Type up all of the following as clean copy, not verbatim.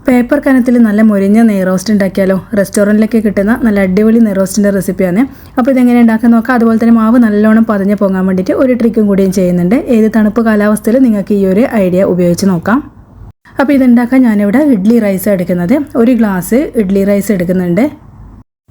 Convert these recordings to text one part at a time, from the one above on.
Paper കനത്തിൽ നല്ല മുരിഞ്ഞ നെയ് റോസ്റ്റ് ഉണ്ടാക്കിയാലോ. റെസ്റ്റോറൻറ്റിലൊക്കെ കിട്ടുന്ന നല്ല അടിപൊളി നെയ് റോസ്റ്റിൻ്റെ റെസിപ്പിയാണ്. അപ്പോൾ ഇതെങ്ങനെ ഉണ്ടാക്കാൻ നോക്കാം. അതുപോലെ തന്നെ മാവ് നല്ലോണം പതഞ്ഞ് പൊങ്ങാൻ വേണ്ടിയിട്ട് ഒരു ട്രിക്കും കൂടിയും ചെയ്യുന്നുണ്ട്. ഏത് തണുപ്പ് കാലാവസ്ഥയിൽ നിങ്ങൾക്ക് ഈ ഒരു ഐഡിയ ഉപയോഗിച്ച് നോക്കാം. അപ്പോൾ ഇതുണ്ടാക്കാൻ ഞാനിവിടെ ഇഡ്ഡലി റൈസ് എടുക്കുന്നത്. ഒരു ഗ്ലാസ് ഇഡ്ഡലി റൈസ് എടുക്കുന്നുണ്ട്.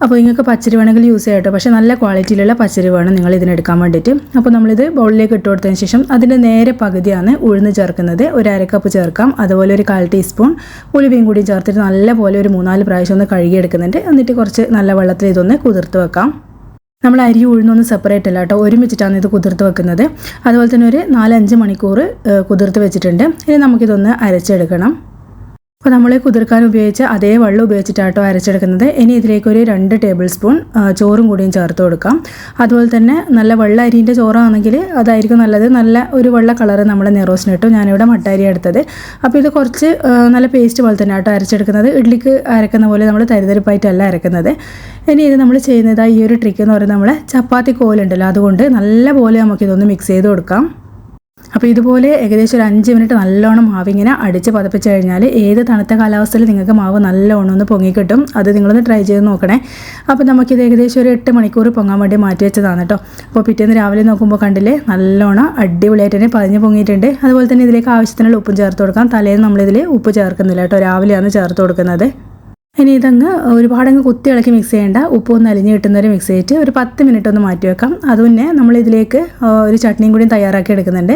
അപ്പോൾ നിങ്ങൾക്ക് പച്ചരി വേണമെങ്കിൽ യൂസ് ചെയ്യാം കേട്ടോ. പക്ഷേ നല്ല ക്വാളിറ്റിയിലുള്ള പച്ചരി വേണം നിങ്ങൾ ഇതിനെടുക്കാൻ വേണ്ടിയിട്ട്. അപ്പോൾ നമ്മളിത് ബൗളിലേക്ക് ഇട്ട് കൊടുത്തതിന് ശേഷം അതിൻ്റെ നേരെ പകുതിയാണ് ഉഴുന്ന് ചേർക്കുന്നത്. ഒരു അരക്കപ്പ് ചേർക്കാം. അതുപോലെ ഒരു 1/4 ടീസ്പൂൺ ഉലുവയും കൂടി ചേർത്തിട്ട് നല്ലപോലെ ഒരു 3-4 പ്രാവശ്യം ഒന്ന് കഴുകിയെടുക്കുന്നുണ്ട്. എന്നിട്ട് കുറച്ച് നല്ല വെള്ളത്തിൽ ഇതൊന്ന് കുതിർത്ത് വെക്കാം. നമ്മൾ അരി ഉഴുന്നൊന്നും സെപ്പറേറ്റ് അല്ല കേട്ടോ, ഒരുമിച്ചിട്ടാണ് ഇത് കുതിർത്ത് വെക്കുന്നത്. അതുപോലെ തന്നെ ഒരു 4-5 മണിക്കൂർ കുതിർത്ത് വെച്ചിട്ടുണ്ട്. ഇനി നമുക്കിതൊന്ന് അരച്ചെടുക്കണം. അപ്പോൾ നമ്മൾ കുതിർക്കാൻ ഉപയോഗിച്ച അതേ വെള്ളം ഉപയോഗിച്ചിട്ടാട്ടോ അരച്ചെടുക്കുന്നത്. ഇനി ഇതിലേക്ക് ഒരു 2 ടേബിൾ സ്പൂൺ ചോറും കൂടിയും ചേർത്ത് കൊടുക്കാം. അതുപോലെ തന്നെ നല്ല വെള്ള അരിൻ്റെ ചോറാണെങ്കിൽ അതായിരിക്കും നല്ലത്. നല്ല ഒരു വെള്ള കളറ് നമ്മൾ നെയ്റോസ്റ്റിന് ഇട്ടു. ഞാനിവിടെ മട്ട അരി എടുത്തത്. അപ്പോൾ ഇത് കുറച്ച് നല്ല പേസ്റ്റ് പോലെ തന്നെ ആട്ടോ അരച്ചെടുക്കുന്നത്. ഇഡ്ഡലിക്ക് അരക്കുന്ന പോലെ നമ്മൾ തരിതരിപ്പായിട്ടല്ല അരക്കുന്നത്. ഇനി ഇത് നമ്മൾ ചെയ്യുന്നത് ഈ ഒരു ട്രിക്ക് എന്ന് പറയുന്നത് നമ്മളെ ചപ്പാത്തി കോലുണ്ടല്ലോ, അതുകൊണ്ട് നല്ല പോലെ നമുക്കിതൊന്ന് മിക്സ് ചെയ്ത് കൊടുക്കാം. അപ്പോൾ ഇതുപോലെ ഏകദേശം ഒരു 5 മിനിറ്റ് നല്ലോണം മാവിങ്ങനെ അടിച്ച് പതപ്പിച്ച് കഴിഞ്ഞാൽ ഏത് തണുത്ത കാലാവസ്ഥയിൽ നിങ്ങൾക്ക് മാവ് നല്ലോണം ഒന്ന് പൊങ്ങിക്കിട്ടും. അത് നിങ്ങളൊന്ന് ട്രൈ ചെയ്ത് നോക്കണേ. അപ്പോൾ നമുക്കിത് ഏകദേശം ഒരു 8 മണിക്കൂർ പൊങ്ങാൻ വേണ്ടി മാറ്റി വെച്ചതാണ് കേട്ടോ. അപ്പോൾ പിറ്റേന്ന് രാവിലെ നോക്കുമ്പോൾ കണ്ടില്ലേ നല്ലോണം അടിപൊളിയായിട്ട് തന്നെ പതിഞ്ഞ് പൊങ്ങിയിട്ടുണ്ട്. അതുപോലെ തന്നെ ഇതിലേക്ക് ആവശ്യത്തിനുള്ള ഉപ്പും ചേർത്ത് കൊടുക്കാം. തലേന്ന് നമ്മളിതിൽ ഉപ്പ് ചേർക്കുന്നില്ല കേട്ടോ, രാവിലെയാണ് ചേർത്ത് കൊടുക്കുന്നത്. ഇനി ഇതങ്ങ് ഒരുപാടങ്ങ് കുത്തി ഇളക്കി മിക്സ് ചെയ്യേണ്ട. ഉപ്പൊന്ന് അലിഞ്ഞ് കിട്ടുന്നവരെ മിക്സ് ചെയ്തിട്ട് ഒരു 10 മിനിറ്റ് ഒന്ന് മാറ്റി വെക്കാം. അതുതന്നെ നമ്മളിതിലേക്ക് ഒരു ചട്നിയും കൂടി തയ്യാറാക്കി എടുക്കുന്നുണ്ട്.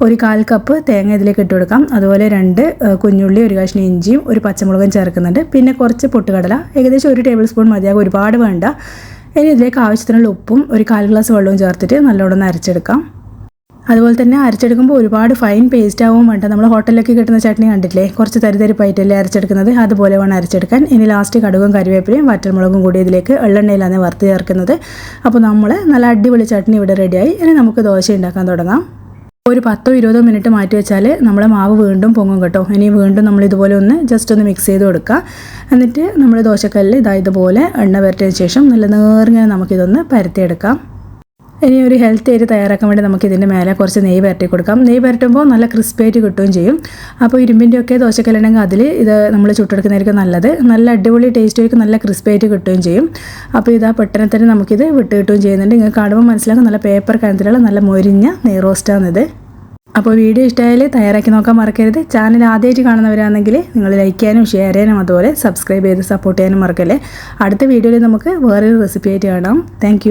ഒരു 1/4 കപ്പ് തേങ്ങ ഇതിലേക്ക് ഇട്ട് കൊടുക്കാം. അതുപോലെ 2 കുഞ്ഞുള്ളി, ഒരു കഷ്ണം ഇഞ്ചിയും ഒരു പച്ചമുളകും ചേർക്കുന്നുണ്ട്. പിന്നെ കുറച്ച് പൊട്ടുകടല, ഏകദേശം 1 ടേബിൾ സ്പൂൺ മതിയാകും, ഒരുപാട് വേണ്ട. ഇനി ഇതിലേക്ക് ആവശ്യത്തിനുള്ള ഉപ്പും ഒരു 1/4 ഗ്ലാസ് വെള്ളവും ചേർത്തിട്ട് നല്ലോണം അരച്ചെടുക്കാം. അതുപോലെ തന്നെ അരച്ചെടുക്കുമ്പോൾ ഒരുപാട് ഫൈൻ പേസ്റ്റ് ആവും വേണ്ട. നമ്മൾ ഹോട്ടലിലൊക്കെ കിട്ടുന്ന ചട്നി കണ്ടിട്ടില്ലേ, കുറച്ച് തരിതരിപ്പായിട്ടല്ലേ അരച്ചെടുക്കുന്നത്, അതുപോലെ വേണം അരച്ചെടുക്കാൻ. ഇനി ലാസ്റ്റ് കടുകും കരിവേപ്പിലയും വറ്റൽമുളകും കൂടി ഇതിലേക്ക് എള്ളെണ്ണയിലാണ് വറുത്ത് ചേർക്കുന്നത്. അപ്പോൾ നമ്മൾ നല്ല അടിപൊളി ചട്നി ഇവിടെ റെഡിയായി. ഇനി നമുക്ക് ദോശ ഉണ്ടാക്കാൻ തുടങ്ങാം. ഒരു 10-20 മിനിറ്റ് മാറ്റി വെച്ചാൽ നമ്മളെ മാവ് വീണ്ടും പൊങ്ങും കേട്ടോ. ഇനി വീണ്ടും നമ്മൾ ഇതുപോലെ ഒന്ന് ജസ്റ്റ് ഒന്ന് മിക്സ് ചെയ്ത് കൊടുക്കുക. എന്നിട്ട് നമ്മൾ ദോശക്കല്ലിൽ ഇതുപോലെ എണ്ണ പുരട്ടിയതിന് ശേഷം നല്ല നേർങ്ങനെ നമുക്കിതൊന്ന് പരത്തിയെടുക്കാം. ഇനി ഒരു ഹെൽത്തി ആയിട്ട് തയ്യാറാക്കാൻ വേണ്ടി നമുക്ക് ഇതിൻ്റെ മേലെ കുറച്ച് നെയ്യ് പുരട്ടി കൊടുക്കാം. നെയ്യ് പുരട്ടുമ്പോൾ നല്ല ക്രിസ്പായിട്ട് കിട്ടുകയും ചെയ്യും. അപ്പോൾ ഇരുമ്പിൻ്റെയൊക്കെ ദോശക്കല്ലുണ്ടെങ്കിൽ അതിൽ ഇത് നമ്മൾ ചുട്ടെടുക്കുന്നതായിരിക്കും നല്ലത്. നല്ല അടിപൊളി ടേസ്റ്റായിരിക്കും, നല്ല ക്രിസ്പായിട്ട് കിട്ടുകയും ചെയ്യും. അപ്പോൾ ഇതാ പെട്ടെന്ന് തന്നെ നമുക്കിത് വിട്ട് കിട്ടുകയും ചെയ്യുന്നുണ്ട്. നിങ്ങൾക്ക് കാണുമ്പോൾ മനസ്സിലാക്കും നല്ല പേപ്പർ കനത്തിലുള്ള നല്ല മൊരിഞ്ഞ നെയ് റോസ്റ്റാണിത്. അപ്പോൾ വീഡിയോ ഇഷ്ടമായാൽ തയ്യാറാക്കി നോക്കാൻ മറക്കരുത്. ചാനൽ ആദ്യമായിട്ട് കാണുന്നവരാണെങ്കിൽ നിങ്ങൾ ലൈക്ക് ചെയ്യാനും ഷെയർ ചെയ്യാനും അതുപോലെ സബ്സ്ക്രൈബ് ചെയ്ത് സപ്പോർട്ട് ചെയ്യാനും മറക്കല്ലേ. അടുത്ത വീഡിയോയിൽ നമുക്ക് വേറൊരു റെസിപ്പി ആയിട്ട് കാണാം. താങ്ക്